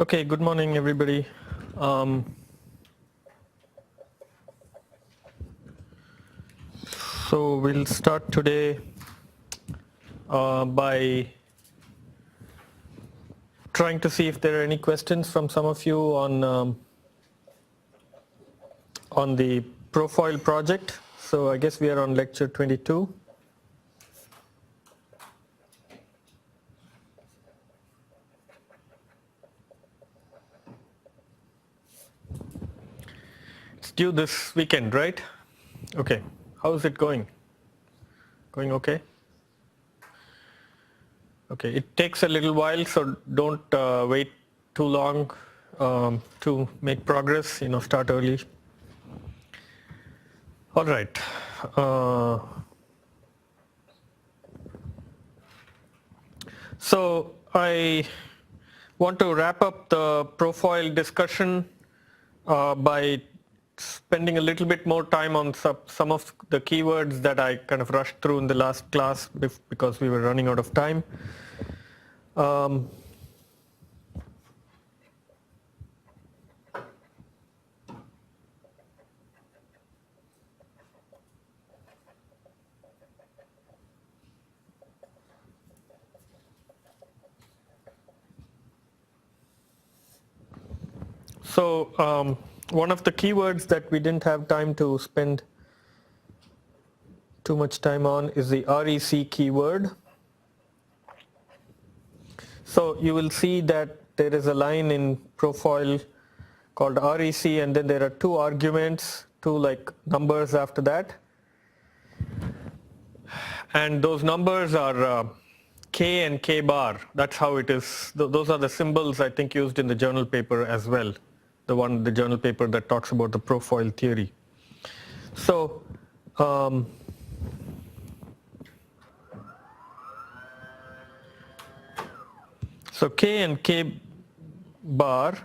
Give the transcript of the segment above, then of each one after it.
Okay, good morning, everybody. So we'll start today by trying to see if there are any questions from some of you on the profile project. So I guess we are on lecture 22. It's due this weekend, right? Okay. How is it going? Going okay? Okay. It takes a little while, so don't wait too long to make progress. Start early. All right. So I want to wrap up the profile discussion by spending a little bit more time on some of the keywords that I kind of rushed through in the last class because we were running out of time. So one of the keywords that we didn't have time to spend too much time on is the REC keyword. So you will see that there is a line in profile called REC, and then there are two arguments, two like numbers after that. And those numbers are K and K bar. That's how it is. Those are the symbols I think used in the journal paper as well. The journal paper that talks about the profile theory. So K and K bar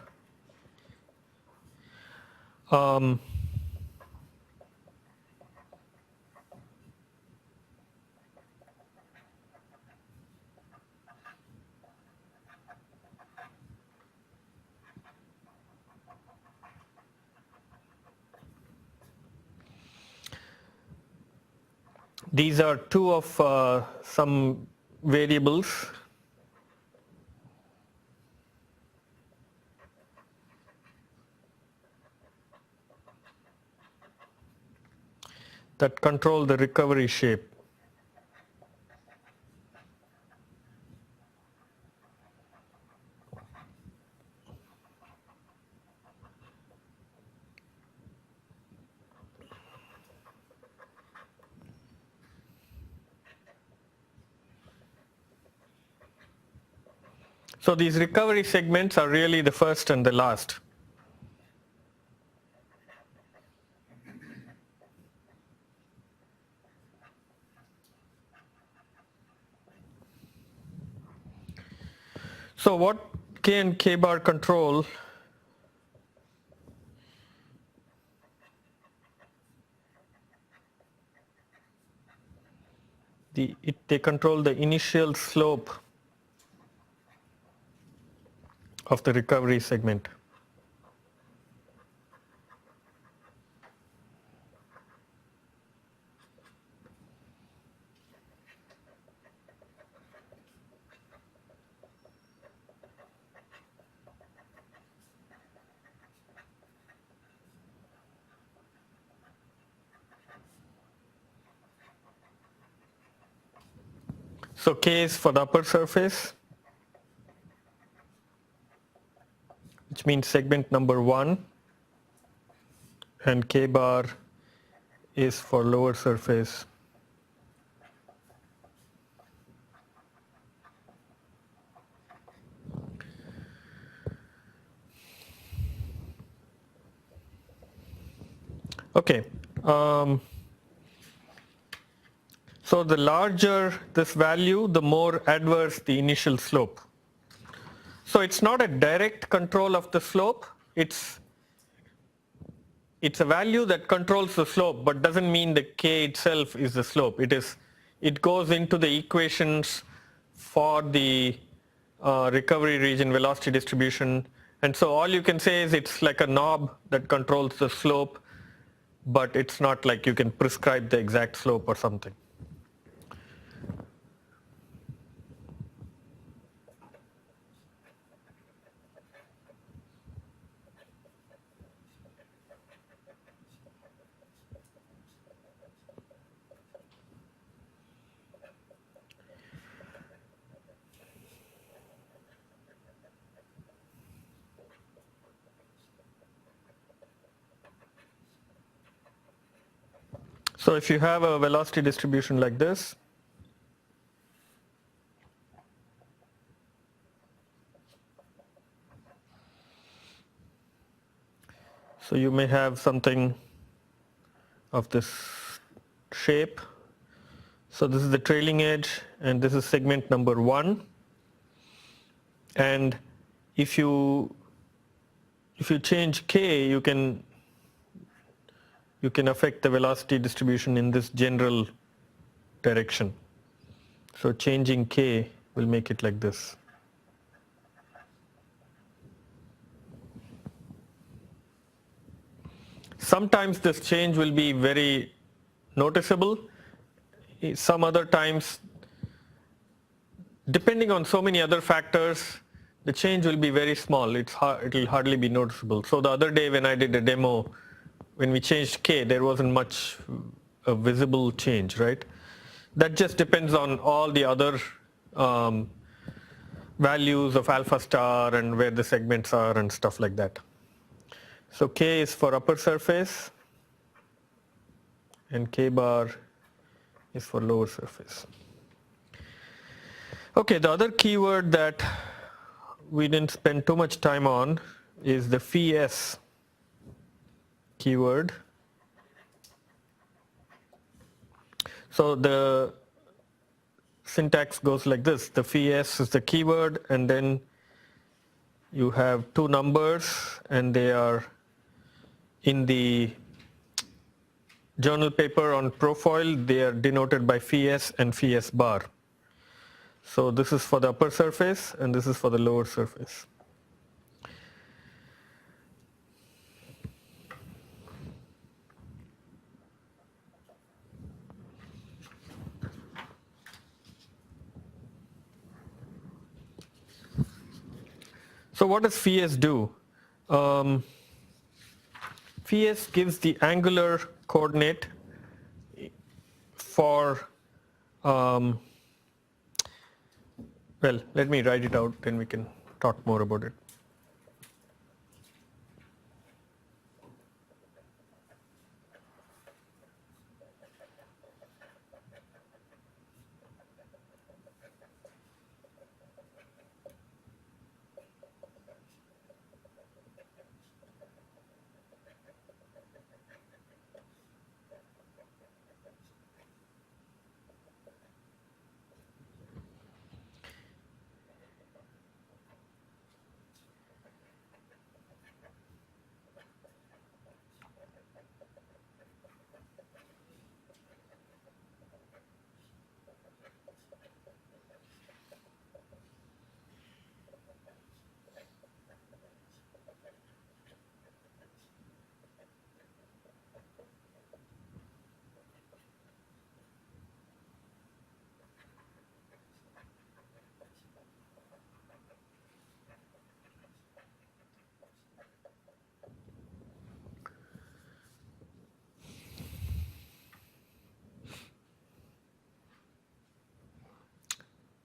these are two of some variables that control the recovery shape. So these recovery segments are really the first and the last. So what K and K bar control they control the initial slope of the recovery segment. So K is for the upper surface, which means segment number 1, and K bar is for lower surface. Okay. So the larger this value, the more adverse the initial slope. So it's not a direct control of the slope. It's a value that controls the slope, but doesn't mean the K itself is the slope. It goes into the equations for the recovery region velocity distribution And so all you can say is it's like a knob that controls the slope, but it's not like you can prescribe the exact slope or something. So if you have a velocity distribution like this, so you may have something of this shape. So this is the trailing edge, and this is segment number 1. And if you change k, you can affect the velocity distribution in this general direction. So changing k will make it like this. Sometimes this change will be very noticeable. Some other times, depending on so many other factors, the change will be very small. It will hardly be noticeable. So the other day when I did a demo, when we changed k, there wasn't much a visible change, right? That just depends on all the other values of alpha star and where the segments are and stuff like that. So k is for upper surface, and k bar is for lower surface. Okay, the other keyword that we didn't spend too much time on is the phi s keyword. So the syntax goes like this. The phi s is the keyword, and then you have two numbers, and they are in the journal paper on profile. They are denoted by phi s and phi s bar. So this is for the upper surface, and this is for the lower surface. So what does phi s do? Phi s gives the angular coordinate for, well, let me write it out, then we can talk more about it.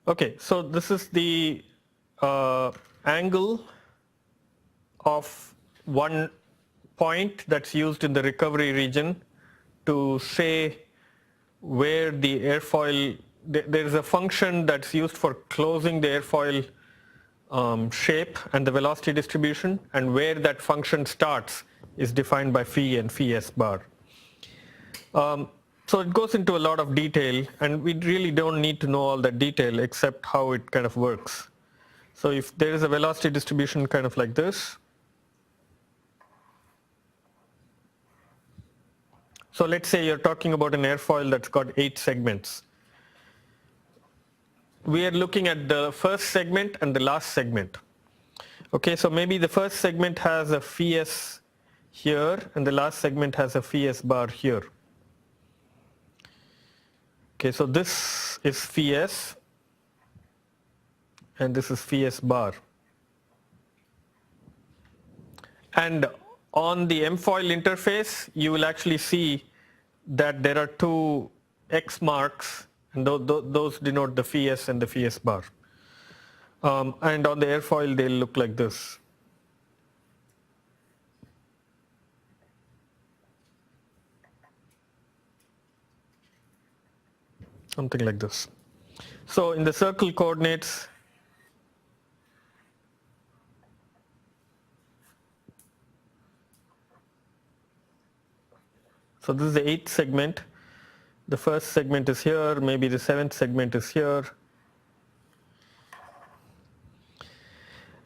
Okay, so this is the angle of one point that's used in the recovery region to say where the airfoil, there is a function that's used for closing the airfoil shape and the velocity distribution, and where that function starts is defined by phi and phi s bar. So it goes into a lot of detail, and we really don't need to know all that detail except how it kind of works. So if there is a velocity distribution kind of like this, so let's say you're talking about an airfoil that's got 8 segments. We are looking at the first segment and the last segment. Okay, so maybe the first segment has a phi s here and the last segment has a phi s bar here. Okay, so this is phi s and this is phi s bar. And on the M-foil interface, you will actually see that there are two X marks, and those denote the phi s and the phi s bar. And on the airfoil, they'll look like this. Something like this. So in the circle coordinates, so this is the 8th segment. The first segment is here, maybe the 7th segment is here.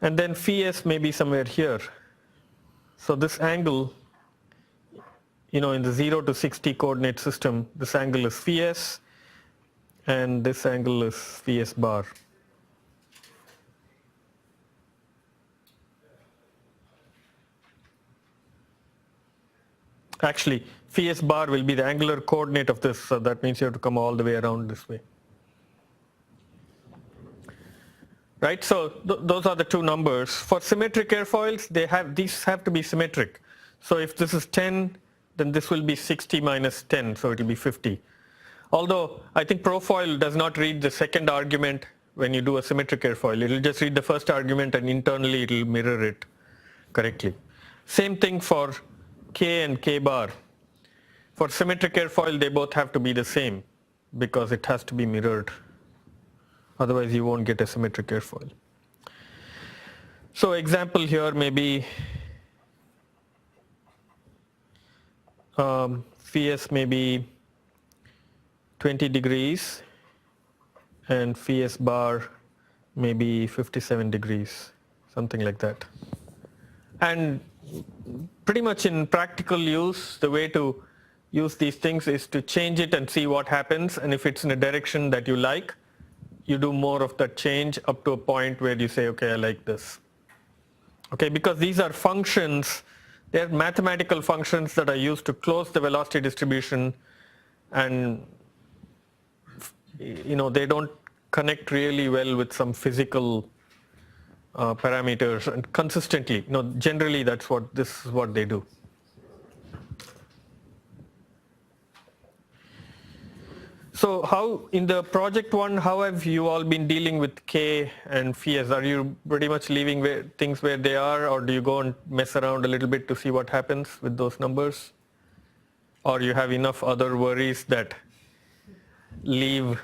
And then phi s may be somewhere here. So this angle, in the 0 to 60 coordinate system, this angle is phi s and this angle is phi s bar. Actually, phi s bar will be the angular coordinate of this, so that means you have to come all the way around this way. Right, so those are the two numbers. For symmetric airfoils, these have to be symmetric. So if this is 10, then this will be 60 minus 10, so it will be 50. Although I think Profoil does not read the second argument when you do a symmetric airfoil. It will just read the first argument and internally it will mirror it correctly. Same thing for K and K bar. For symmetric airfoil, they both have to be the same because it has to be mirrored. Otherwise, you won't get a symmetric airfoil. So example here may be phi s may be 20 degrees and phi s bar may be 57 degrees, something like that. And pretty much in practical use, the way to use these things is to change it and see what happens, and if it's in a direction that you like, you do more of that change up to a point where you say, okay, I like this. Okay, because these are functions, they're mathematical functions that are used to close the velocity distribution, and they don't connect really well with some physical parameters and consistently. Generally this is what they do. So how, in the project one, how have you all been dealing with K and phi s? Are you pretty much leaving things where they are, or do you go and mess around a little bit to see what happens with those numbers? Or you have enough other worries that leave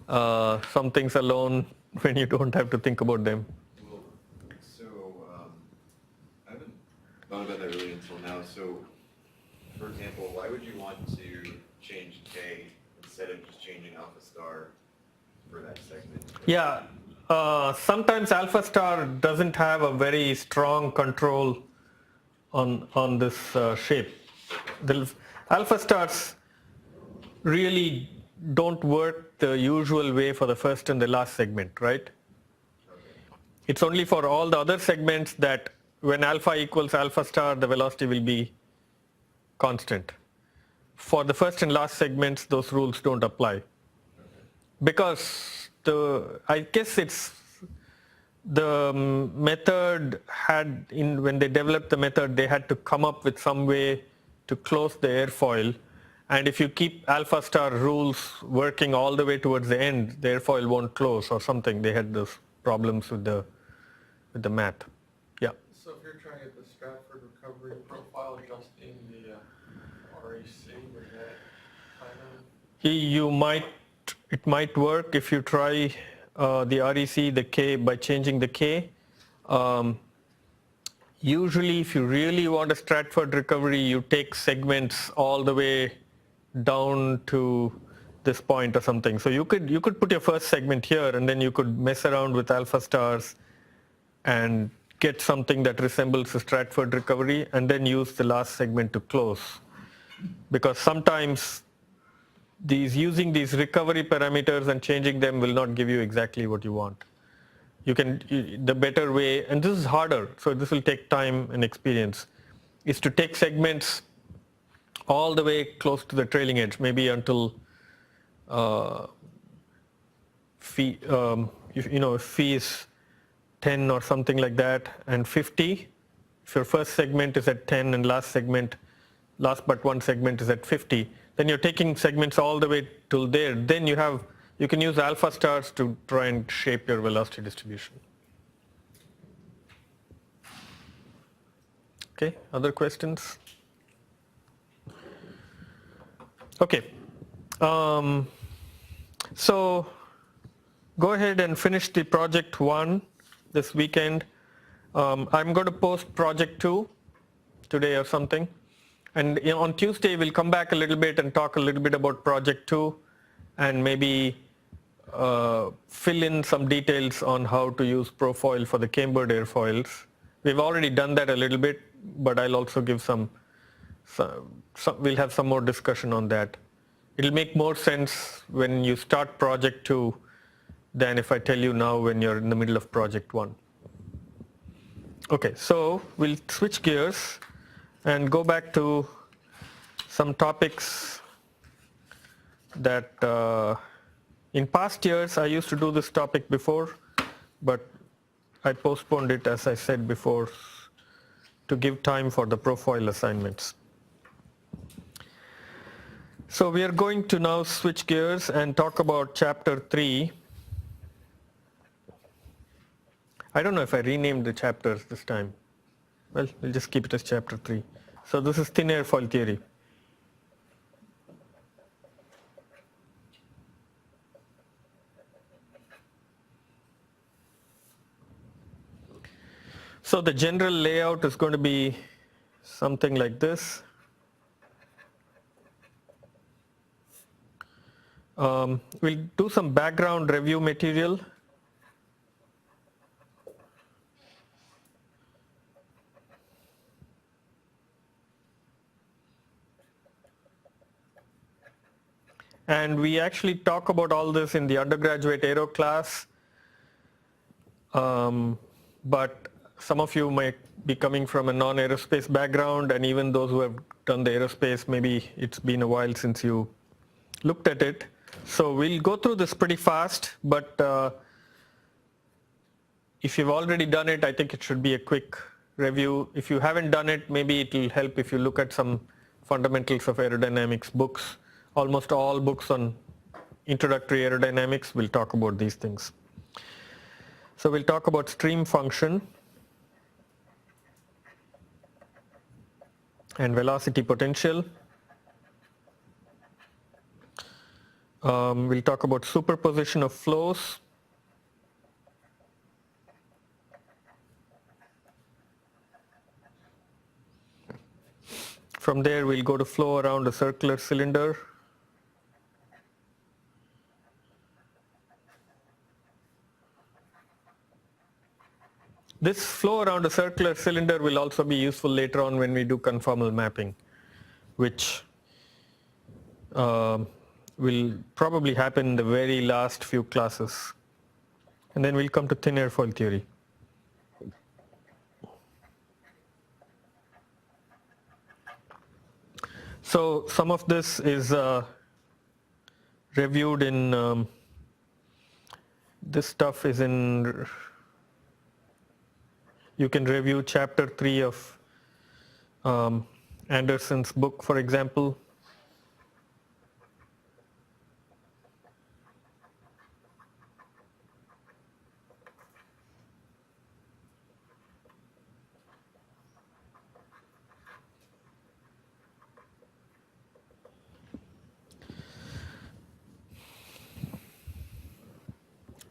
some things alone when you don't have to think about them? Well, so I haven't thought about that really until now. So, for example, why would you want to change K instead of just changing alpha star for that segment? Yeah, sometimes alpha star doesn't have a very strong control on this shape. The alpha stars really don't work the usual way for the first and the last segment, right? It's only for all the other segments that when alpha equals alpha star, the velocity will be constant. For the first and last segments, those rules don't apply. Because I guess it's the method when they developed the method, they had to come up with some way to close the airfoil. And if you keep alpha star rules working all the way towards the end, the airfoil won't close or something. They had those problems with the math. Yeah. So if you're trying to get the Stratford recovery profile adjusting the REC, would that kind of? It might work if you try the REC, the K, by changing the K. Usually if you really want a Stratford recovery, you take segments all the way down to this point or something. So you could put your first segment here, and then you could mess around with alpha stars and get something that resembles a Stratford recovery, and then use the last segment to close. Because sometimes using these recovery parameters and changing them will not give you exactly what you want. the better way, and this is harder, so this will take time and experience, is to take segments all the way close to the trailing edge, maybe until phi, if phi is 10 or something like that, and 50. If your first segment is at 10 and last but one segment is at 50, then you're taking segments all the way till there. Then you can use alpha stars to try and shape your velocity distribution. Okay, other questions? Okay, so go ahead and finish the project 1 this weekend. I'm going to post project 2 today or something. And on Tuesday, we'll come back a little bit and talk a little bit about project 2 and maybe fill in some details on how to use Profoil for the cambered airfoils. We've already done that a little bit, but I'll also give we'll have some more discussion on that. It'll make more sense when you start project 2 than if I tell you now when you're in the middle of project 1. Okay, so we'll switch gears and go back to some topics that in past years I used to do this topic before, but I postponed it, as I said before, to give time for the Profoil assignments. So we are going to now switch gears and talk about chapter 3. I don't know if I renamed the chapters this time. Well, we'll just keep it as chapter 3. So this is thin airfoil theory. So the general layout is going to be something like this. We'll do some background review material. And we actually talk about all this in the undergraduate aero class. But some of you might be coming from a non-aerospace background, and even those who have done the aerospace, maybe it's been a while since you looked at it. So we'll go through this pretty fast, but if you've already done it, I think it should be a quick review. If you haven't done it, maybe it will help if you look at some fundamentals of aerodynamics books. Almost all books on introductory aerodynamics will talk about these things. So we'll talk about stream function and velocity potential. We'll talk about superposition of flows. From there, we'll go to flow around a circular cylinder. This flow around a circular cylinder will also be useful later on when we do conformal mapping, which will probably happen in the very last few classes. And then we'll come to thin airfoil theory. So some of this is reviewed in, this stuff is in, you can review chapter 3 of Anderson's book, for example.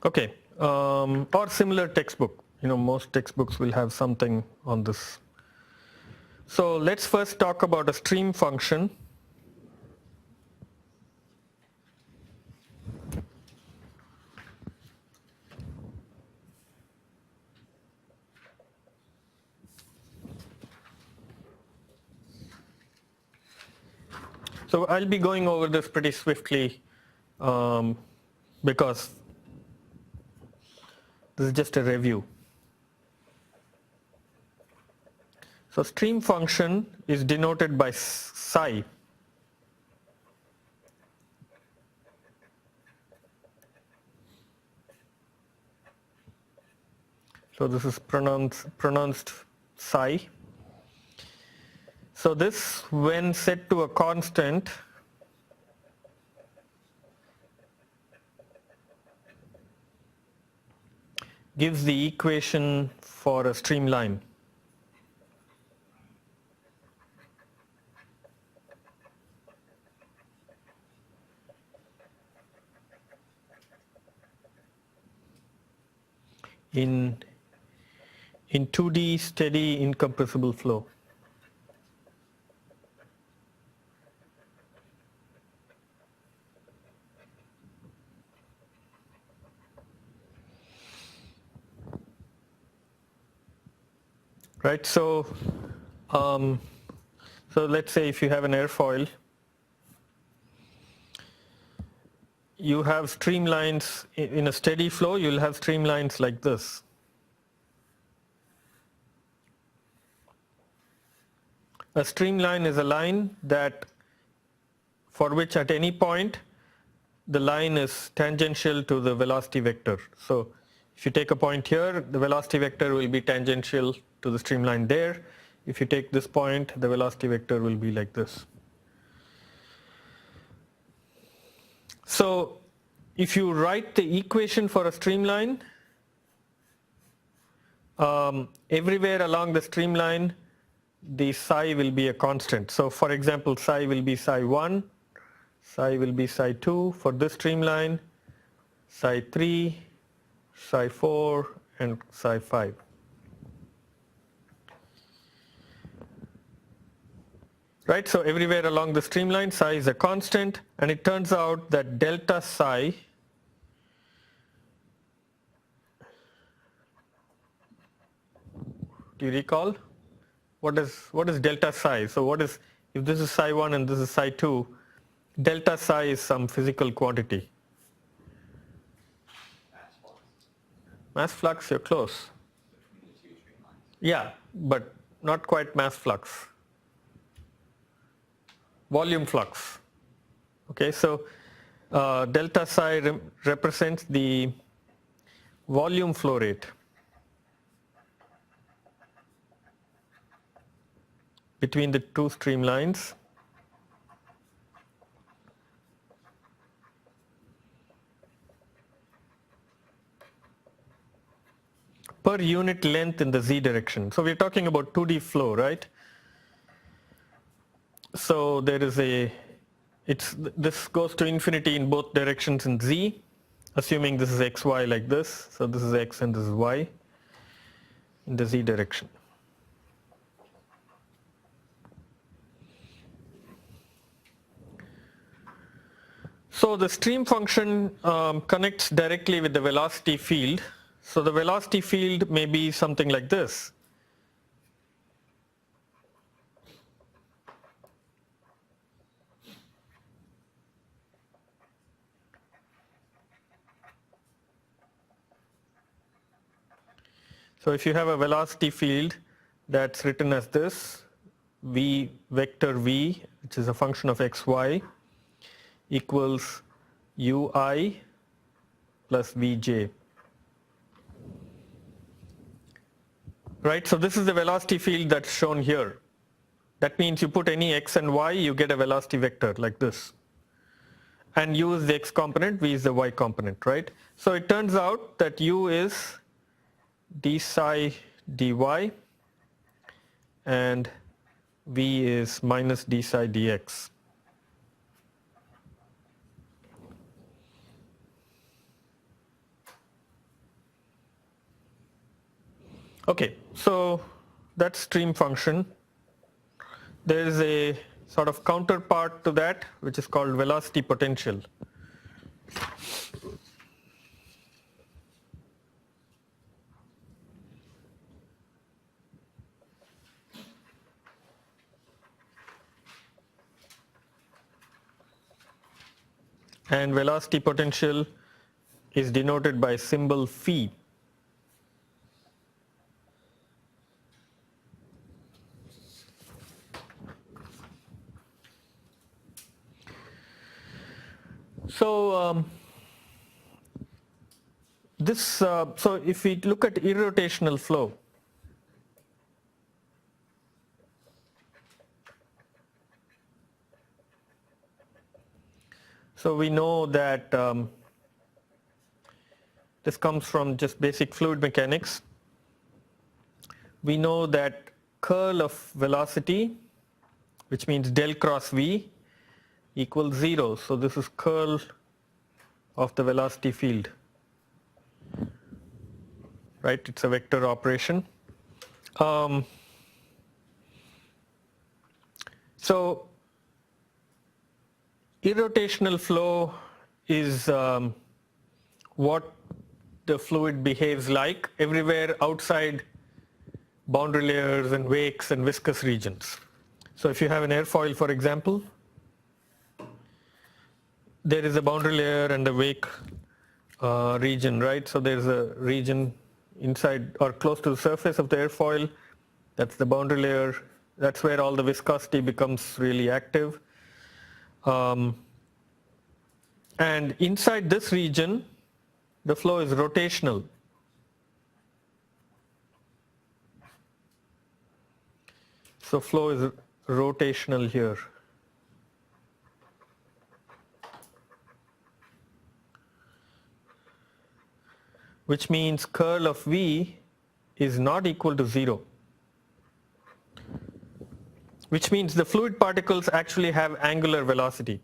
Okay, or similar textbook. Most textbooks will have something on this. So let's first talk about a stream function. So I'll be going over this pretty swiftly because This is just a review. So stream function is denoted by psi. So this is pronounced psi. So this, when set to a constant, gives the equation for a streamline. In 2D steady incompressible flow. Right, so let's say if you have an airfoil, you have streamlines in a steady flow, you'll have streamlines like this. A streamline is a line that, for which at any point the line is tangential to the velocity vector. So if you take a point here, the velocity vector will be tangential to the streamline there. If you take this point, the velocity vector will be like this. So if you write the equation for a streamline, everywhere along the streamline, the psi will be a constant. So for example, psi will be psi 1, psi will be psi 2 for this streamline, psi 3, psi 4, and psi 5. Right, so everywhere along the streamline, psi is a constant, and it turns out that delta psi do you recall? What is delta psi? So what is, if this is psi 1 and this is psi 2, delta psi is some physical quantity. Mass flux, you're close. Yeah, but not quite mass flux. Volume flux. Okay, so delta psi represents the volume flow rate between the two streamlines. Per unit length in the z direction. So we're talking about 2D flow, right? So there is this goes to infinity in both directions in z, assuming this is xy like this. So this is x and this is y in the z direction. So the stream function connects directly with the velocity field. So the velocity field may be something like this. So if you have a velocity field that's written as this, v vector v, which is a function of xy, equals ui plus vj. Right, so this is the velocity field that's shown here. That means you put any x and y, you get a velocity vector like this. And u is the x component, v is the y component, right? So it turns out that u is d psi dy and v is minus d psi dx. Okay, so that's stream function. There is a sort of counterpart to that, which is called velocity potential. And velocity potential is denoted by symbol phi. So so if we look at irrotational flow, so we know that this comes from just basic fluid mechanics. We know that curl of velocity, which means del cross V, equals 0. So this is curl of the velocity field, right? It's a vector operation. So irrotational flow is what the fluid behaves like everywhere outside boundary layers and wakes and viscous regions. So if you have an airfoil, for example, there is a boundary layer and a wake region, right? So there's a region inside or close to the surface of the airfoil. That's the boundary layer. That's where all the viscosity becomes really active. And inside this region, the flow is rotational. So flow is rotational here. Which means curl of V is not equal to 0. Which means the fluid particles actually have angular velocity.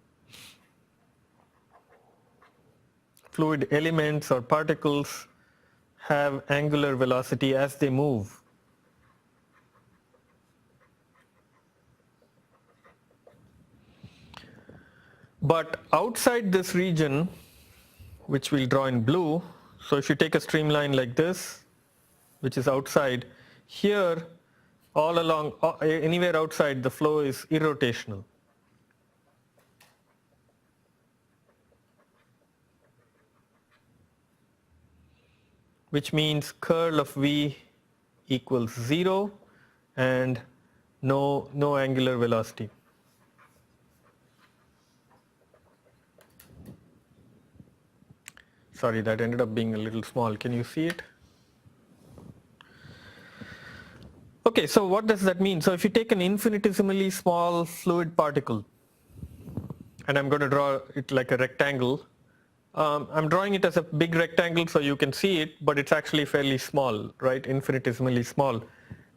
Fluid elements or particles have angular velocity as they move. But outside this region, which we'll draw in blue, so if you take a streamline like this, which is outside, here all along, anywhere outside, the flow is irrotational. Which means curl of V equals 0 and no angular velocity. Sorry, that ended up being a little small. Can you see it? Okay, so what does that mean? So if you take an infinitesimally small fluid particle, and I'm going to draw it like a rectangle, I'm drawing it as a big rectangle so you can see it, but it's actually fairly small, right? Infinitesimally small.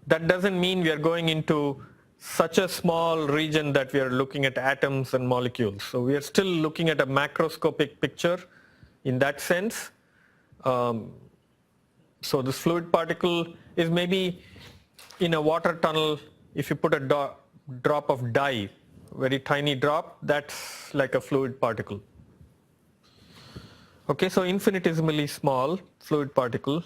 That doesn't mean we are going into such a small region that we are looking at atoms and molecules. So we are still looking at a macroscopic picture in that sense. So this fluid particle is maybe in a water tunnel. If you put a drop of dye, very tiny drop, that's like a fluid particle. Okay, so infinitesimally small fluid particle.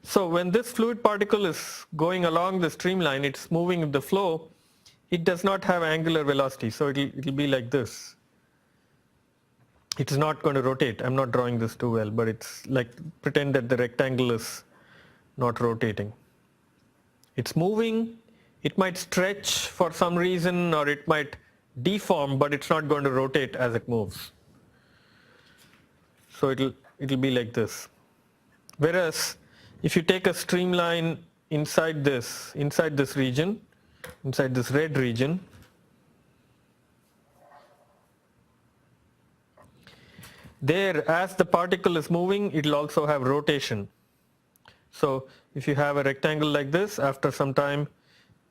So when this fluid particle is going along the streamline, it's moving with the flow, it does not have angular velocity, so it'll be like this. It's not going to rotate. I'm not drawing this too well, but it's like, pretend that the rectangle is not rotating. It's moving, it might stretch for some reason, or it might deform, but it's not going to rotate as it moves. So it'll be like this. Whereas if you take a streamline inside this region, inside this red region, there, as the particle is moving, it'll also have rotation. So if you have a rectangle like this, after some time,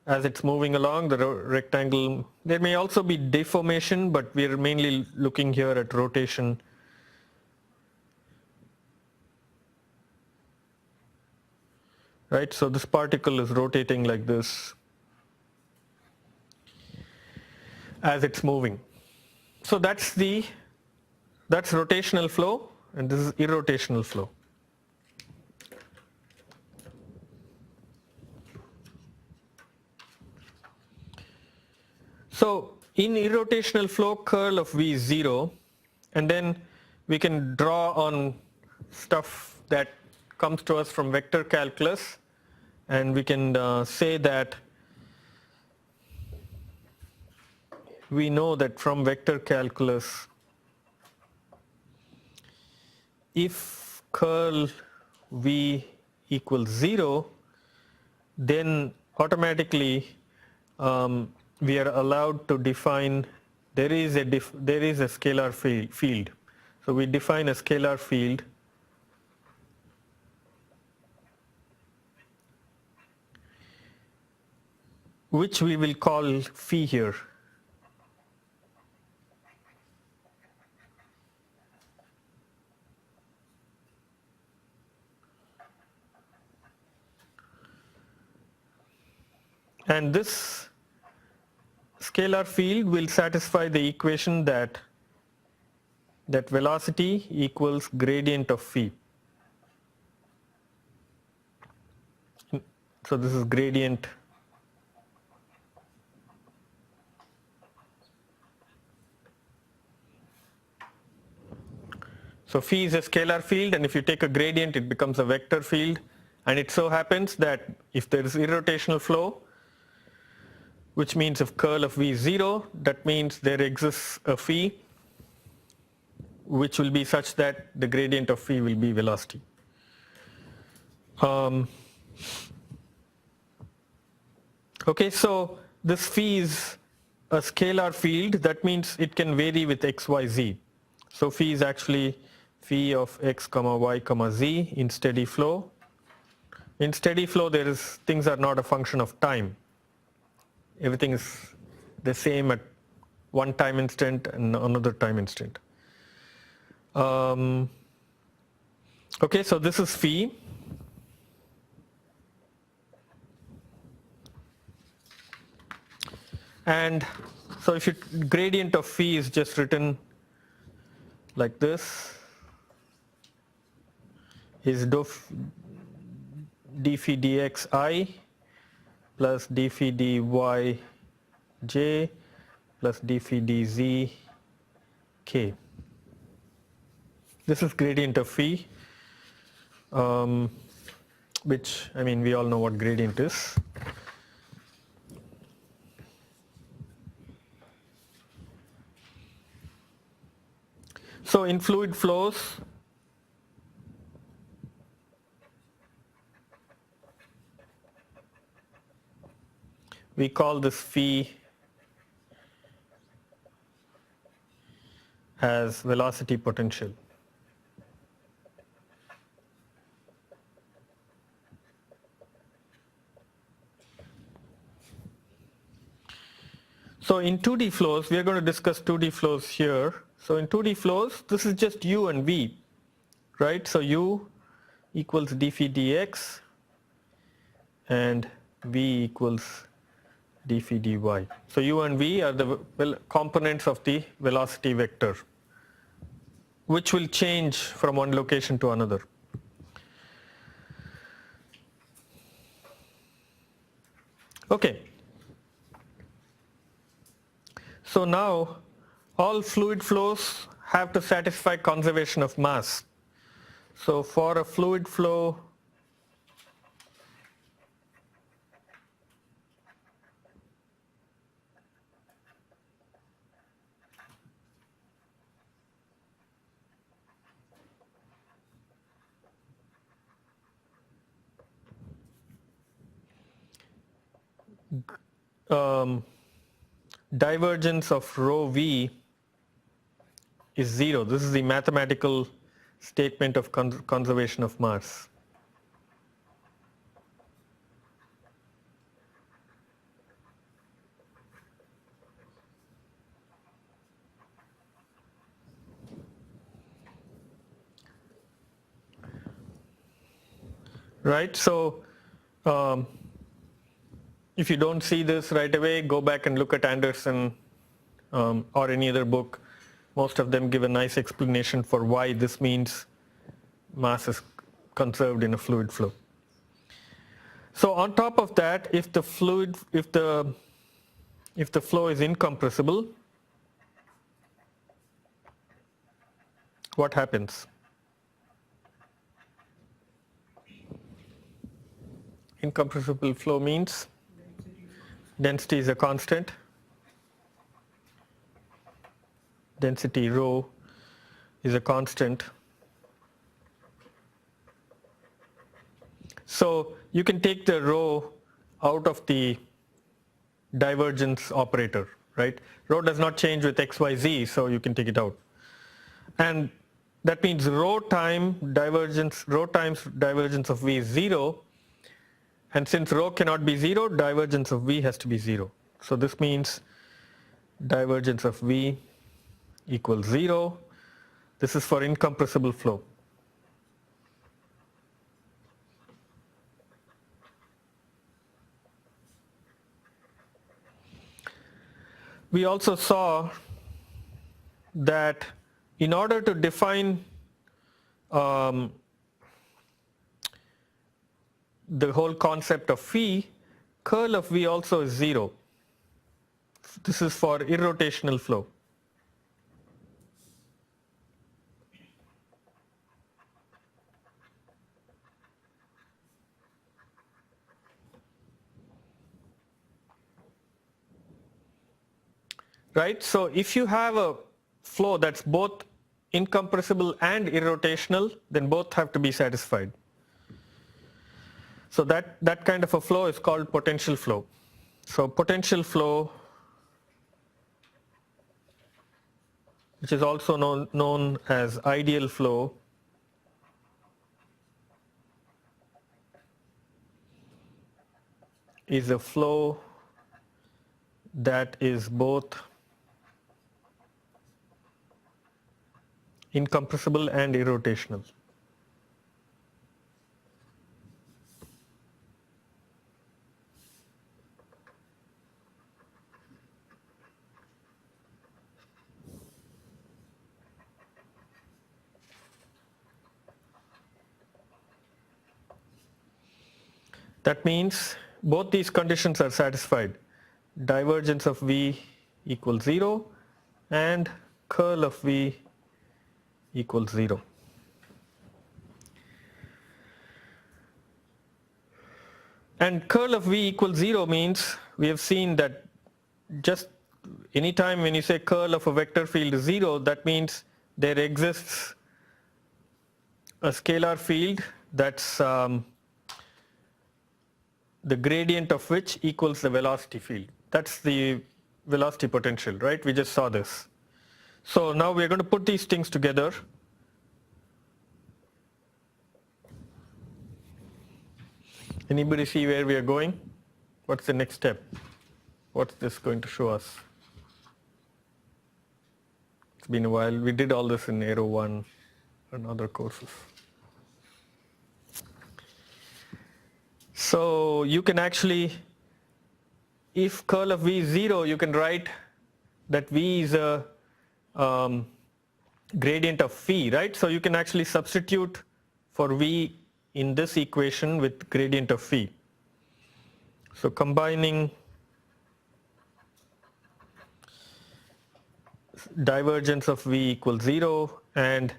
as it's moving along, the rectangle, there may also be deformation, but we're mainly looking here at rotation. Right, so this particle is rotating like this as it's moving. So that's rotational flow, and this is irrotational flow. So in irrotational flow, curl of V is 0, and then we can draw on stuff that comes to us from vector calculus, and we can say that we know that from vector calculus, if curl V equals 0, then automatically we are allowed to define, there is a scalar field. So we define a scalar field which we will call phi here. And this scalar field will satisfy the equation that velocity equals gradient of phi. So this is gradient so phi is a scalar field, and if you take a gradient it becomes a vector field, and it so happens that if there is irrotational flow, which means if curl of V is 0, that means there exists a phi which will be such that the gradient of phi will be velocity. Okay, so this phi is a scalar field, that means it can vary with x, y, z. So phi is actually phi of x comma y comma z in steady flow. In steady flow, things are not a function of time. Everything is the same at one time instant and another time instant. Okay, so this is phi. And so if gradient of phi is just written like this, is d phi dx I plus d phi dy j plus d phi dz k. This is gradient of phi, which, I mean, we all know what gradient is. So in fluid flows, we call this phi as velocity potential. So in 2D flows, we are going to discuss 2D flows here. So in 2D flows, this is just u and v, right? So u equals d phi dx and v equals d phi dy. So u and v are the components of the velocity vector, which will change from one location to another. Okay. So now all fluid flows have to satisfy conservation of mass. So for a fluid flow, divergence of rho v is 0. This is the mathematical statement of conservation of mass. Right, so if you don't see this right away, go back and look at Anderson or any other book. Most of them give a nice explanation for why this means mass is conserved in a fluid flow. So on top of that, if the flow is incompressible, what happens? incompressible flow means density is a constant, density rho is a constant. So you can take the rho out of the divergence operator, right? Rho does not change with x, y, z, so you can take it out. And that means rho times divergence of v is 0. And since rho cannot be 0, divergence of v has to be 0. So this means divergence of v equals 0. This is for incompressible flow. We also saw that in order to define the whole concept of phi, curl of v also is 0. This is for irrotational flow. Right? So if you have a flow that's both incompressible and irrotational, then both have to be satisfied. So that kind of a flow is called potential flow. So potential flow, which is also known as ideal flow, is a flow that is both incompressible and irrotational. That means both these conditions are satisfied. Divergence of v equals 0 and curl of v equals 0. And curl of v equals 0 means we have seen that just anytime when you say curl of a vector field is 0, that means there exists a scalar field that's the gradient of which equals the velocity field. That's the velocity potential, right? We just saw this. So now we're going to put these things together. Anybody see where we are going? What's the next step? What's this going to show us? It's been a while. We did all this in Aero 1 and other courses. So you can actually, if curl of v is 0, you can write that v is a gradient of phi, right? So you can actually substitute for v in this equation with gradient of phi. So combining divergence of v equals 0 and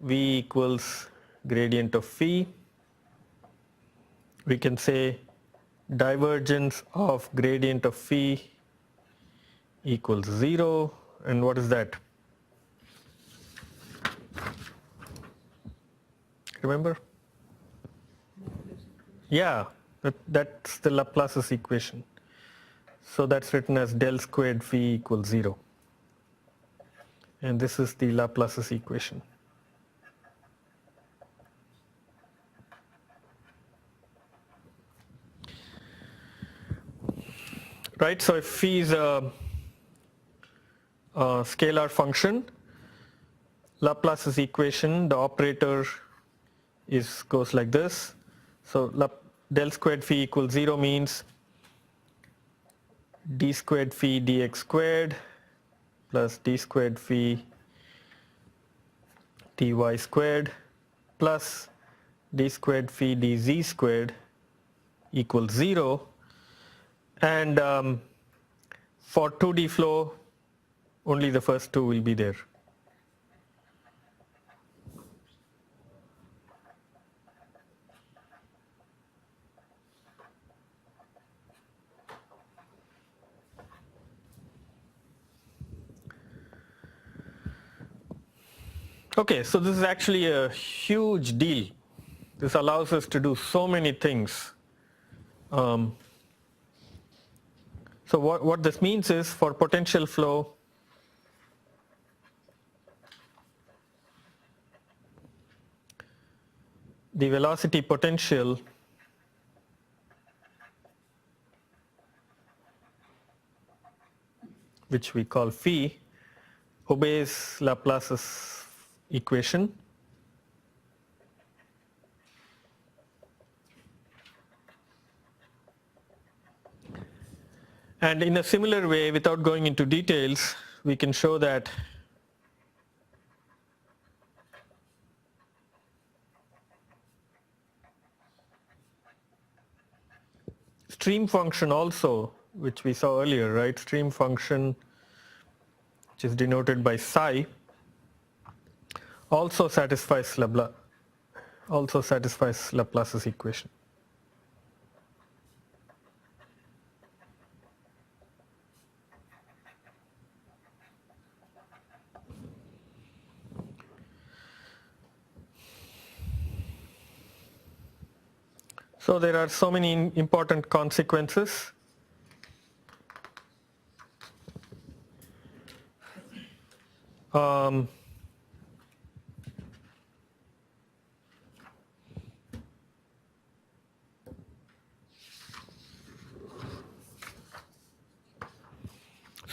v equals gradient of phi, we can say divergence of gradient of phi equals 0. And what is that? Remember? Yeah, that's the Laplace's equation. So that's written as del squared phi equals 0. And this is the Laplace's equation. Right, so if phi is a scalar function, Laplace's equation, the operator goes like this. So del squared phi equals 0 means d squared phi dx squared plus d squared phi dy squared plus d squared phi dz squared equals 0. And for 2D flow, only the first two will be there. Okay, so this is actually a huge deal. This allows us to do so many things. So what this means is for potential flow, the velocity potential which we call phi obeys Laplace's equation. And in a similar way, without going into details, we can show that stream function also, which we saw earlier, right? Stream function, which is denoted by psi, also satisfies Laplace's equation. So there are so many important consequences. So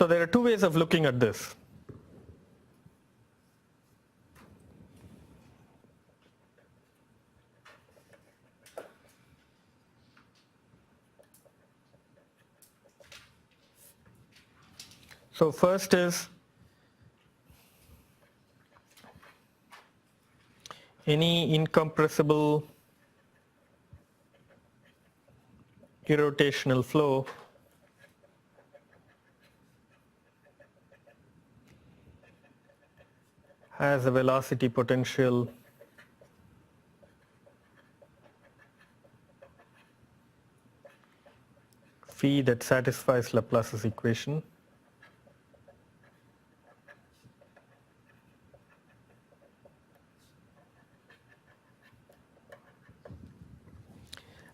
there are two ways of looking at this. So first is any incompressible irrotational flow has a velocity potential phi that satisfies Laplace's equation.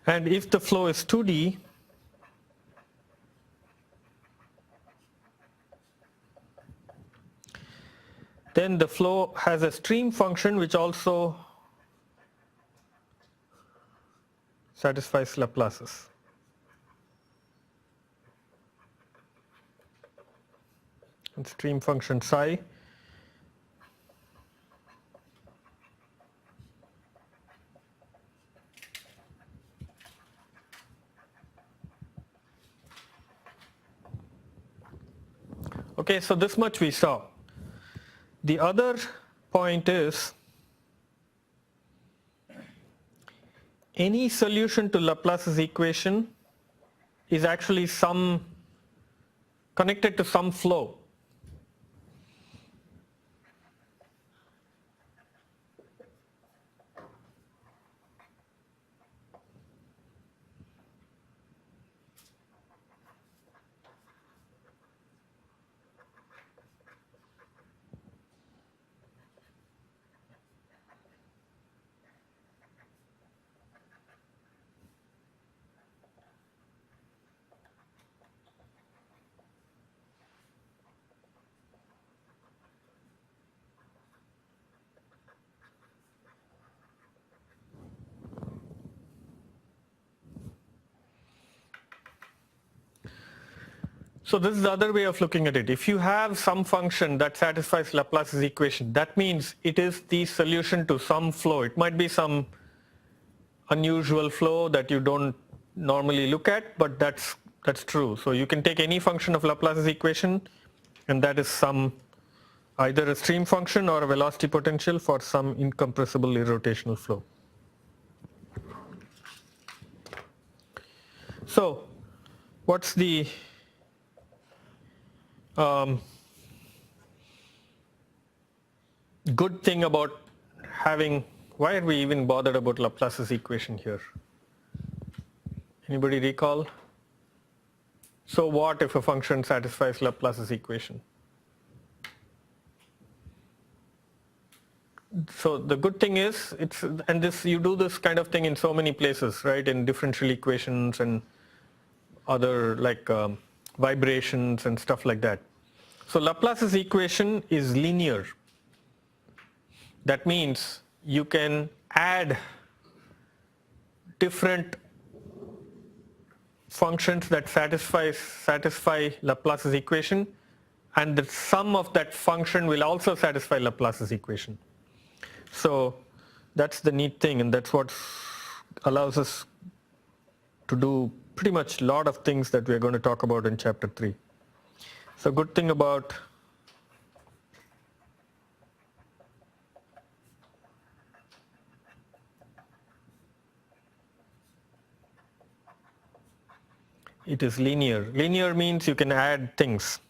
And if the flow is 2D, then the flow has a stream function which also satisfies Laplace's. And stream function psi okay, so this much we saw. The other point is any solution to Laplace's equation is actually connected to some flow. So this is the other way of looking at it. If you have some function that satisfies Laplace's equation, that means it is the solution to some flow. It might be some unusual flow that you don't normally look at, but that's true. So you can take any function of Laplace's equation, and that is either a stream function or a velocity potential for some incompressible irrotational flow. So what's the good thing about why are we even bothered about Laplace's equation here? Anybody recall? So what if a function satisfies Laplace's equation? So the good thing is, and this, you do this kind of thing in so many places, right? In differential equations and other like vibrations and stuff like that. So Laplace's equation is linear. That means you can add different functions that satisfy Laplace's equation, and the sum of that function will also satisfy Laplace's equation. So that's the neat thing, and that's what allows us to do pretty much a lot of things that we're going to talk about in chapter 3. So good thing about it is linear. Linear means you can add things.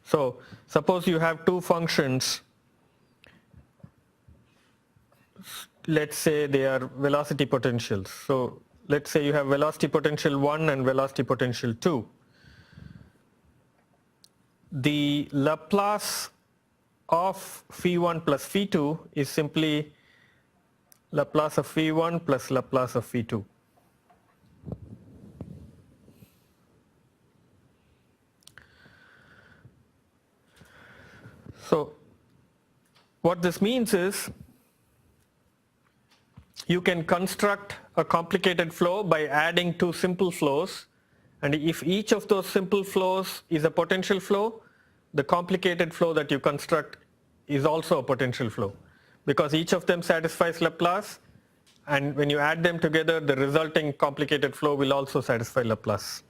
So suppose you have two functions, let's say they are velocity potentials. So let's say you have velocity potential 1 and velocity potential 2. The Laplace of phi1 plus phi2 is simply Laplace of phi1 plus Laplace of phi2. So what this means is you can construct a complicated flow by adding two simple flows, and if each of those simple flows is a potential flow, the complicated flow that you construct is also a potential flow, because each of them satisfies Laplace, and when you add them together, the resulting complicated flow will also satisfy Laplace.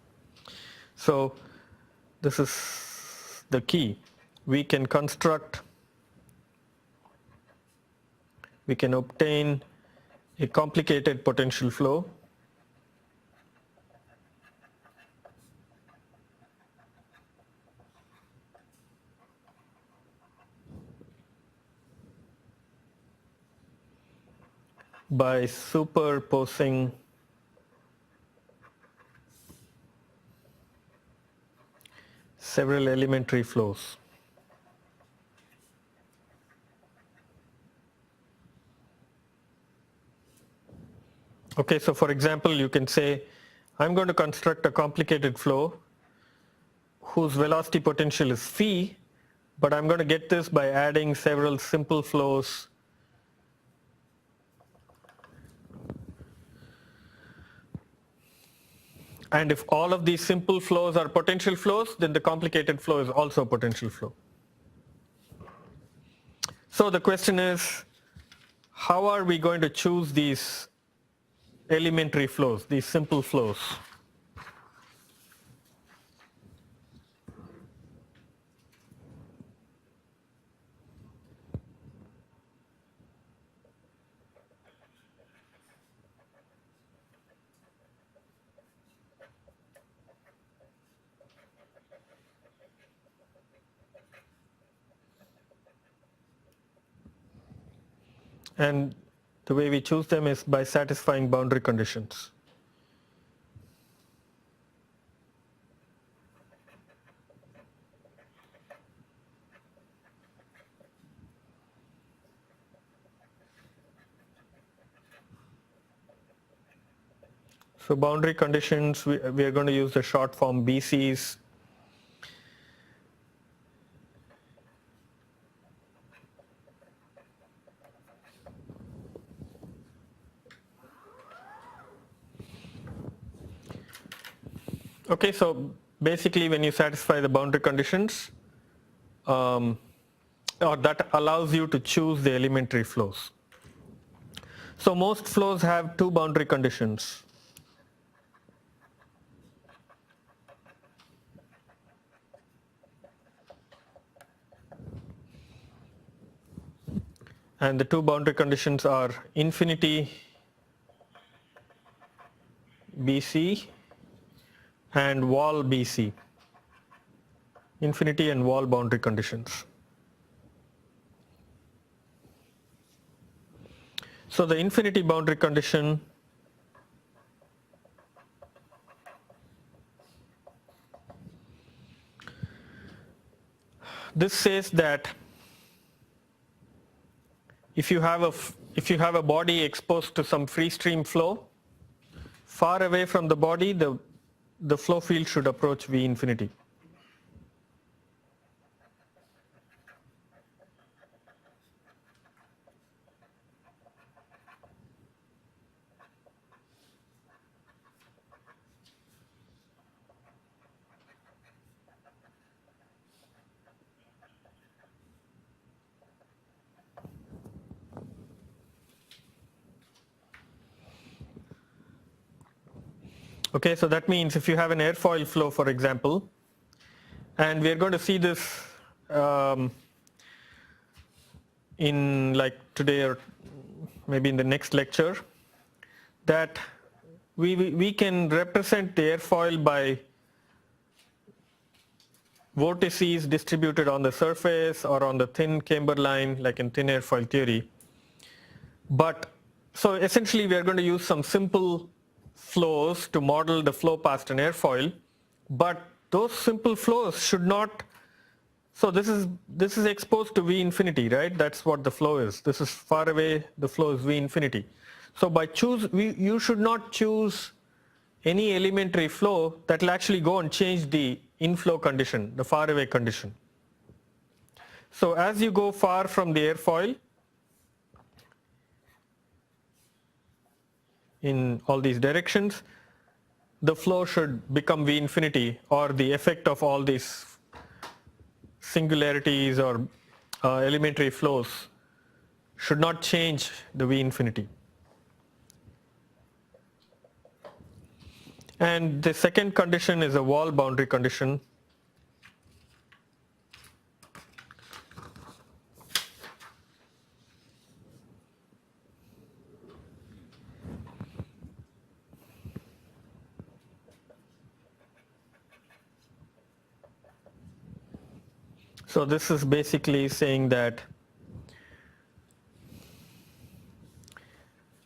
So this is the key. We can obtain a complicated potential flow by superposing several elementary flows. Okay, so for example, you can say, I'm going to construct a complicated flow whose velocity potential is phi, but I'm going to get this by adding several simple flows and if all of these simple flows are potential flows, then the complicated flow is also a potential flow. So the question is, how are we going to choose these elementary flows, these simple flows? And the way we choose them is by satisfying boundary conditions. So boundary conditions, we are going to use the short form BCs. Okay, so basically when you satisfy the boundary conditions, or that allows you to choose the elementary flows. So most flows have two boundary conditions. And the two boundary conditions are infinity BC and wall BC. Infinity and wall boundary conditions. So the infinity boundary condition this says that if you have a body exposed to some free stream flow, far away from the body, the flow field should approach V infinity. Okay, so that means if you have an airfoil flow, for example, and we are going to see this in like today or maybe in the next lecture, that we can represent the airfoil by vortices distributed on the surface or on the thin camber line, like in thin airfoil theory. But so essentially we are going to use some simple flows to model the flow past an airfoil, but those simple flows should not, so this is exposed to V infinity, right? That's what the flow is. This is far away, the flow is V infinity. So by you should not choose any elementary flow that will actually go and change the inflow condition, the far away condition. So as you go far from the airfoil, in all these directions, the flow should become V infinity, or the effect of all these singularities or elementary flows should not change the V infinity. And the second condition is a wall boundary condition. So this is basically saying that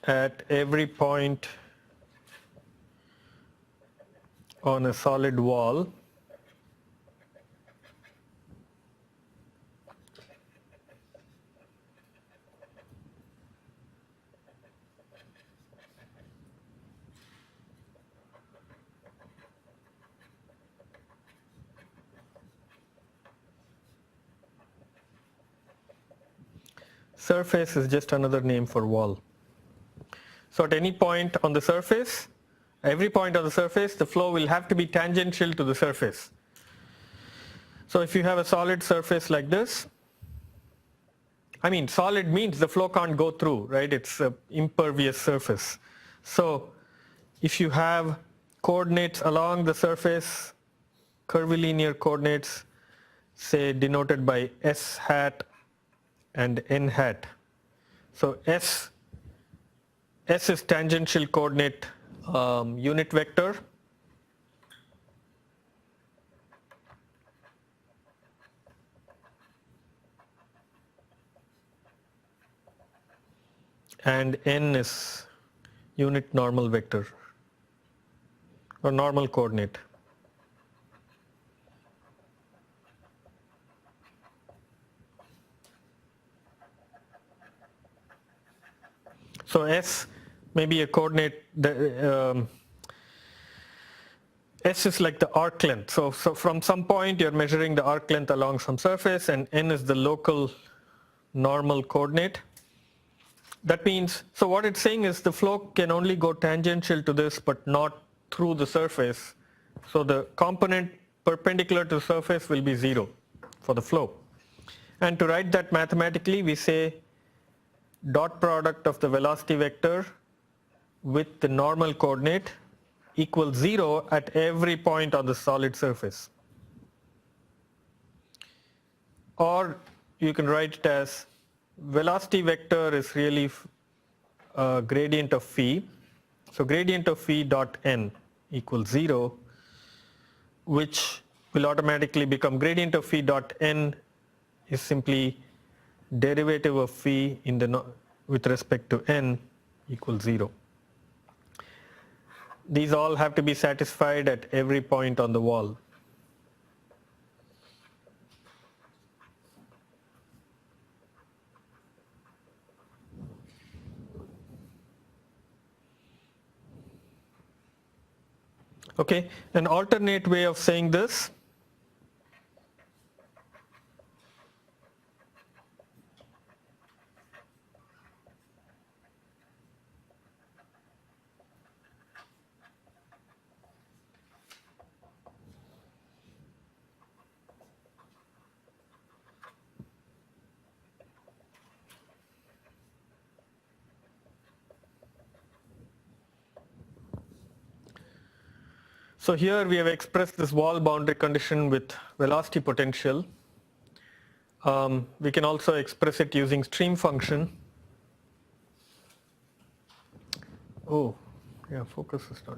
at every point on a solid wall, surface is just another name for wall. So at any point on the surface, every point on the surface, the flow will have to be tangential to the surface. So if you have a solid surface like this, I mean solid means the flow can't go through, right? It's an impervious surface. So if you have coordinates along the surface, curvilinear coordinates, say denoted by S hat and N hat. So S is tangential coordinate unit vector. And N is unit normal vector or normal coordinate. So S may be a coordinate, S is like the arc length. So from some point you're measuring the arc length along some surface, and N is the local normal coordinate. That means, so what it's saying is the flow can only go tangential to this but not through the surface. So the component perpendicular to the surface will be 0 for the flow. And to write that mathematically, we say dot product of the velocity vector with the normal coordinate equals 0 at every point on the solid surface. Or you can write it as velocity vector is really a gradient of phi. So gradient of phi dot n equals 0, which will automatically become gradient of phi dot n is simply derivative of phi in the with respect to n equals 0. These all have to be satisfied at every point on the wall. Okay, an alternate way of saying this so here we have expressed this wall boundary condition with velocity potential. We can also express it using stream function. Oh, yeah, focus is not.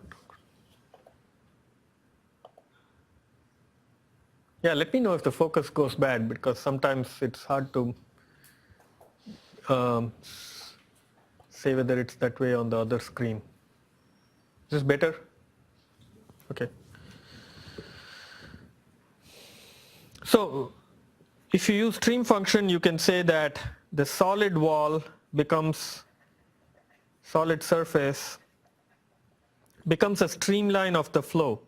Yeah, let me know if the focus goes bad, because sometimes it's hard to say whether it's that way on the other screen. Is this better? Okay. So if you use stream function, you can say that the solid wall becomes, solid surface becomes a streamline of the flow.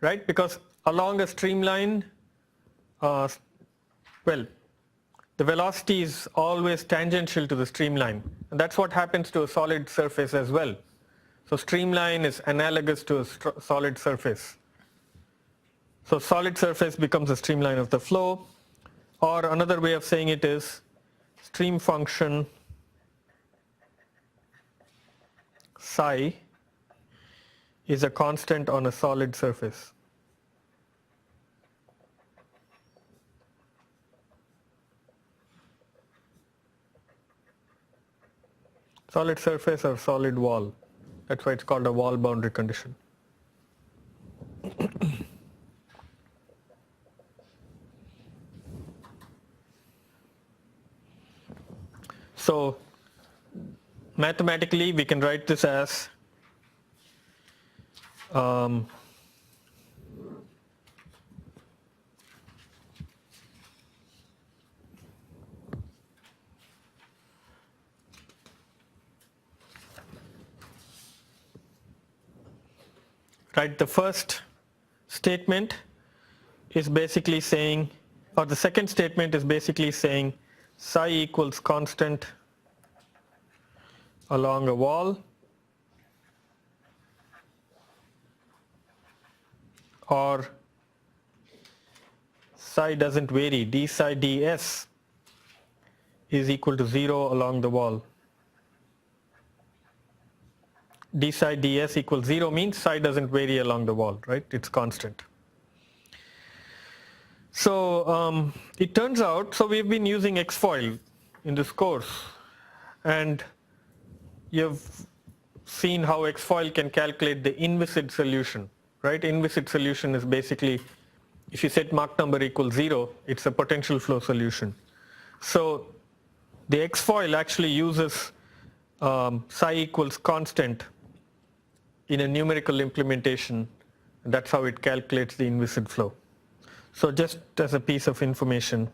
Right? Because along a streamline, well, the velocity is always tangential to the streamline. And that's what happens to a solid surface as well. So streamline is analogous to a solid surface. So solid surface becomes a streamline of the flow. Or another way of saying it is stream function psi is a constant on a solid surface. Solid surface or solid wall. That's why it's called a wall boundary condition. So mathematically we can write this as right, the first statement is basically saying, or the second statement is basically saying psi equals constant along a wall, or psi doesn't vary, d psi ds is equal to 0 along the wall. D psi ds equals 0 means psi doesn't vary along the wall, right? It's constant. So it turns out, so we've been using X-foil in this course, and you've seen how X-foil can calculate the inviscid solution, right? Inviscid solution is basically, if you set Mach number equals 0, it's a potential flow solution. So the X-foil actually uses psi equals constant in a numerical implementation, and that's how it calculates the inviscid flow. So just as a piece of information,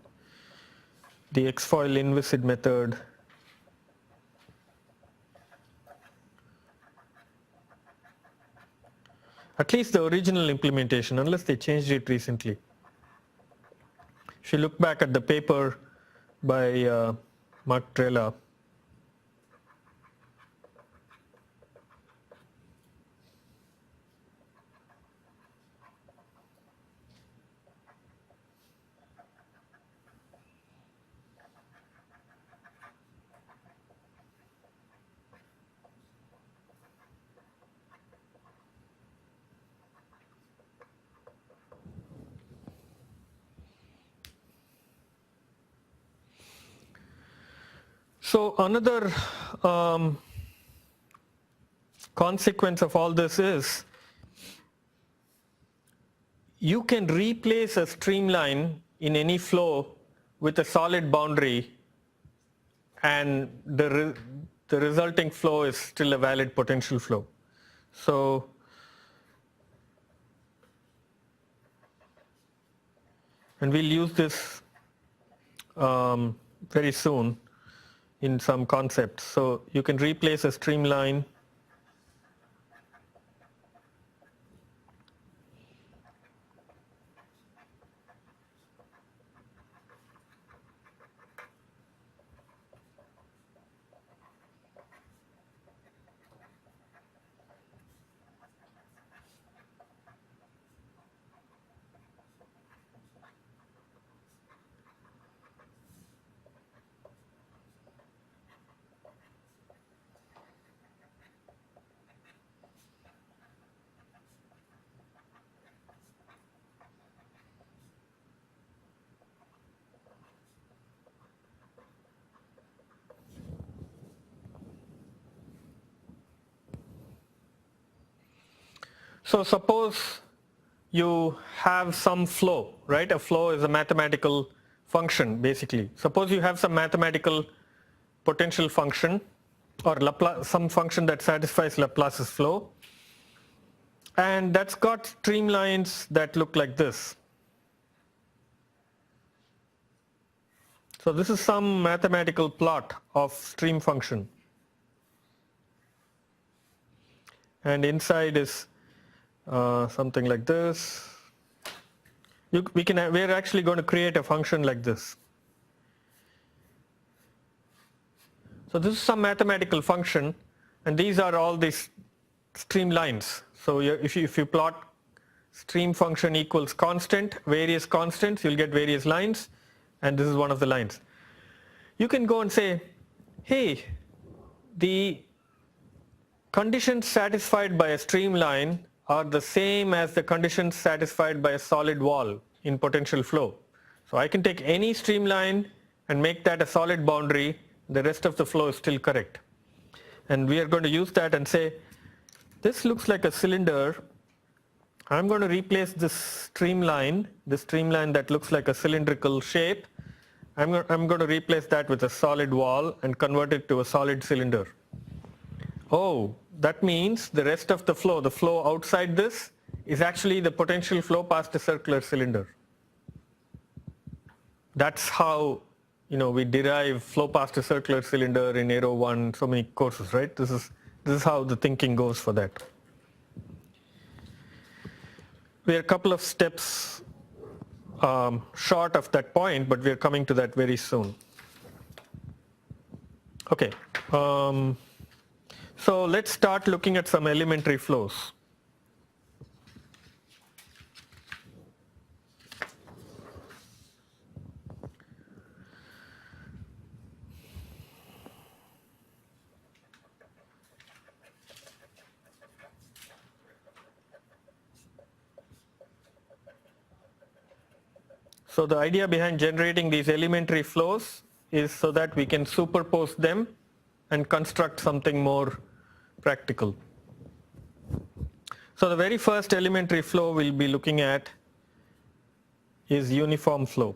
the X-foil inviscid method at least the original implementation, unless they changed it recently. If you look back at the paper by Mark Trella, so another consequence of all this is you can replace a streamline in any flow with a solid boundary, and the resulting flow is still a valid potential flow. So And we'll use this very soon in some concepts. So you can replace a streamline So suppose you have some flow, right? A flow is a mathematical function basically. Suppose you have some mathematical potential function or some function that satisfies Laplace's flow, and that's got streamlines that look like this. So this is some mathematical plot of stream function, and inside is something like this. We're actually going to create a function like this. So this is some mathematical function, and these are all these streamlines. So if you plot stream function equals constant, various constants, you'll get various lines, and this is one of the lines. You can go and say, hey, the conditions satisfied by a streamline are the same as the conditions satisfied by a solid wall in potential flow. So I can take any streamline and make that a solid boundary. The rest of the flow is still correct. And we are going to use that and say, this looks like a cylinder. I'm going to replace this streamline that looks like a cylindrical shape. I'm going to replace that with a solid wall and convert it to a solid cylinder. Oh, that means the rest of the flow outside this is actually the potential flow past a circular cylinder. That's how we derive flow past a circular cylinder in Aero 1, so many courses, right? This is how the thinking goes for that. We are a couple of steps short of that point, but we are coming to that very soon. Okay. So let's start looking at some elementary flows. So the idea behind generating these elementary flows is so that we can superpose them and construct something more practical. So the very first elementary flow we'll be looking at is uniform flow.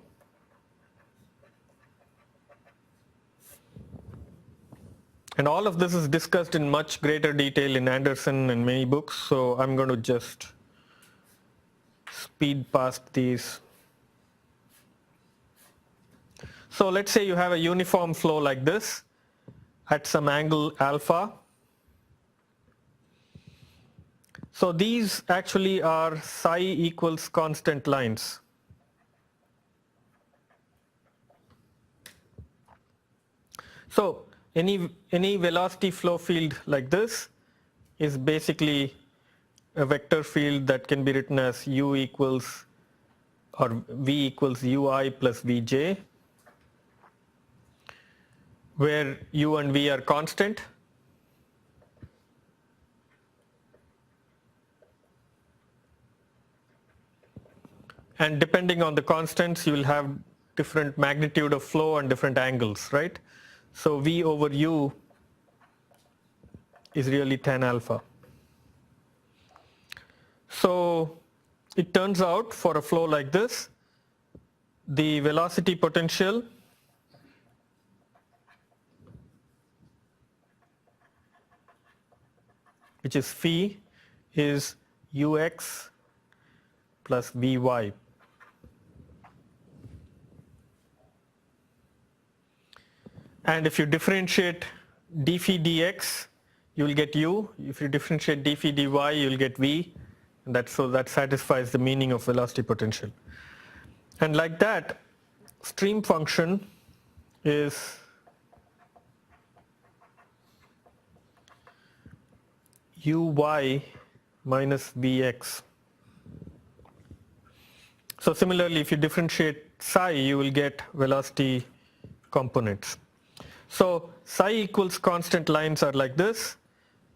And all of this is discussed in much greater detail in Anderson and many books, so I'm going to just speed past these. So let's say you have a uniform flow like this at some angle alpha. So these actually are psi equals constant lines. So any velocity flow field like this is basically a vector field that can be written as u equals or v equals ui plus vj, where u and v are constant. And depending on the constants, you will have different magnitude of flow and different angles, right? So v over u is really tan alpha. So it turns out for a flow like this, the velocity potential which is phi is ux plus vy. And if you differentiate d phi dx, you will get u. If you differentiate d phi dy, you will get v. And so that satisfies the meaning of velocity potential. And like that, stream function is uy minus vx. So similarly, if you differentiate psi, you will get velocity components. So psi equals constant lines are like this,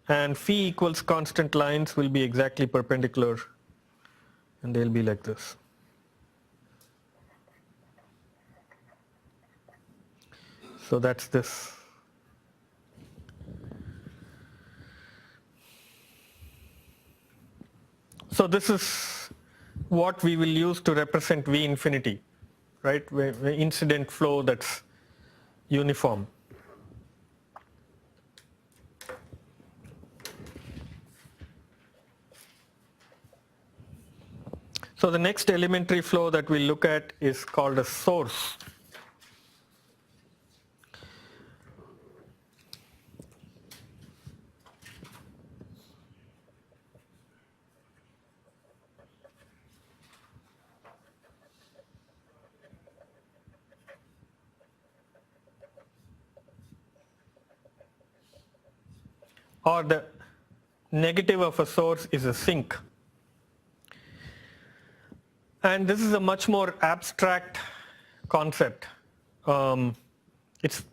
and phi equals constant lines will be exactly perpendicular, and they'll be like this. So that's this. So this is what we will use to represent V infinity, right? Where incident flow that's uniform. So the next elementary flow that we'll look at is called a source. Or the negative of a source is a sink. And this is a much more abstract concept. It's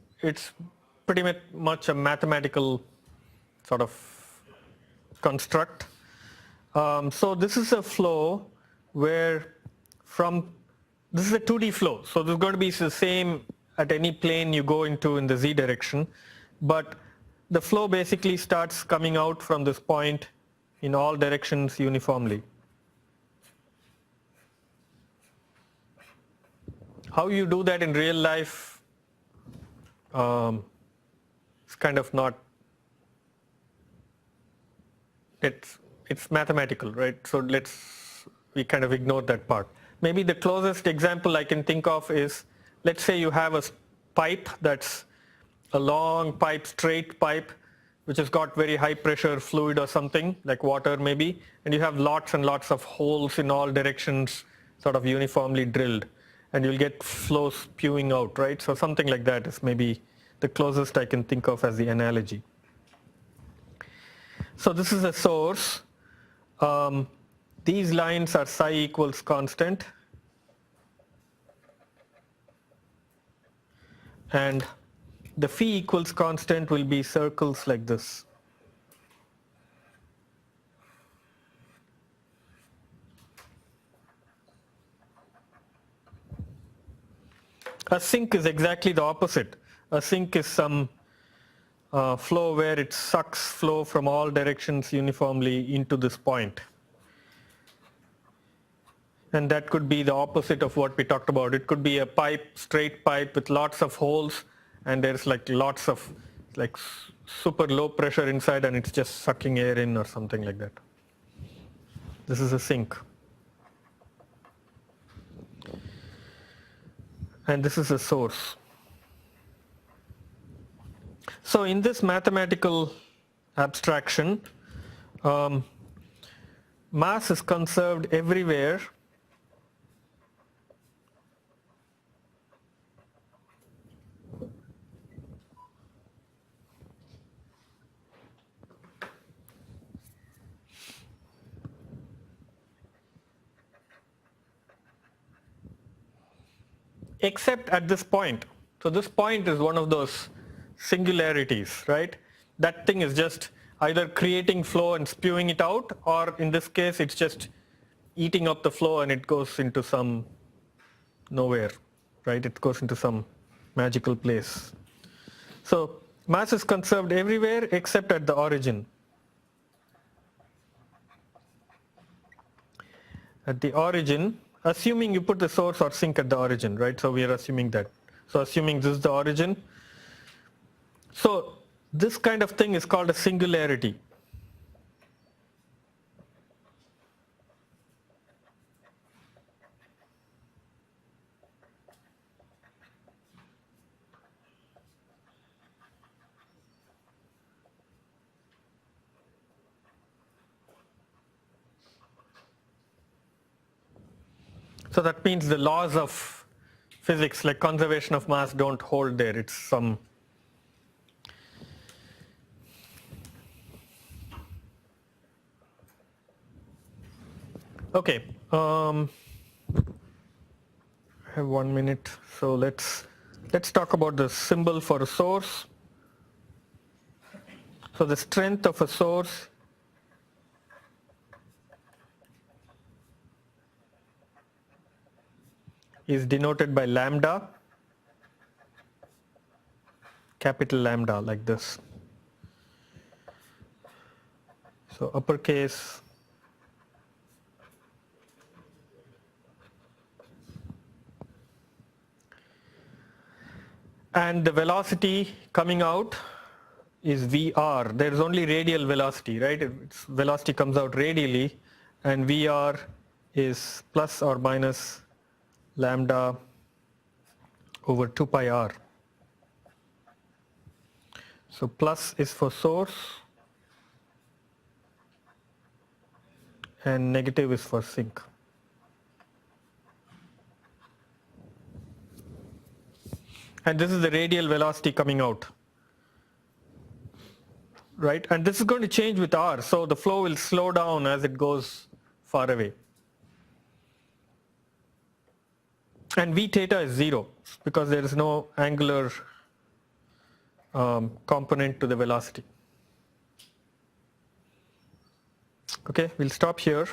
pretty much a mathematical sort of construct. So this is a flow where this is a 2D flow. So this is going to be the same at any plane you go into in the z direction. But the flow basically starts coming out from this point in all directions uniformly. How you do that in real life is kind of not, it's mathematical, right? So we kind of ignore that part. Maybe the closest example I can think of is, let's say you have a pipe that's a long pipe, straight pipe, which has got very high pressure fluid or something, like water maybe, and you have lots and lots of holes in all directions, sort of uniformly drilled, and you'll get flow spewing out, right? So something like that is maybe the closest I can think of as the analogy. So this is a source. These lines are psi equals constant, and the phi equals constant will be circles like this. A sink is exactly the opposite. A sink is some flow where it sucks flow from all directions uniformly into this point. And that could be the opposite of what we talked about. It could be a pipe, straight pipe with lots of holes, and there's like lots of like super low pressure inside, and it's just sucking air in or something like that. This is a sink. And this is a source. So in this mathematical abstraction, mass is conserved everywhere except at this point. So this point is one of those singularities, right? That thing is just either creating flow and spewing it out, or in this case it's just eating up the flow and it goes into some nowhere, right? It goes into some magical place. So mass is conserved everywhere except at the origin. At the origin, assuming you put the source or sink at the origin, right? So we are assuming that. So assuming this is the origin. So this kind of thing is called a singularity. So that means the laws of physics like conservation of mass don't hold there. It's some okay. I have 1 minute, so let's talk about the symbol for a source. So the strength of a source is denoted by lambda, capital lambda, like this. So uppercase and the velocity coming out is VR. There is only radial velocity, right? Its velocity comes out radially, and VR is plus or minus lambda over 2 pi r. So plus is for source and negative is for sink. And this is the radial velocity coming out, right? And this is going to change with r, so the flow will slow down as it goes far away. And v theta is 0 because there is no angular component to the velocity. Okay, we'll stop here.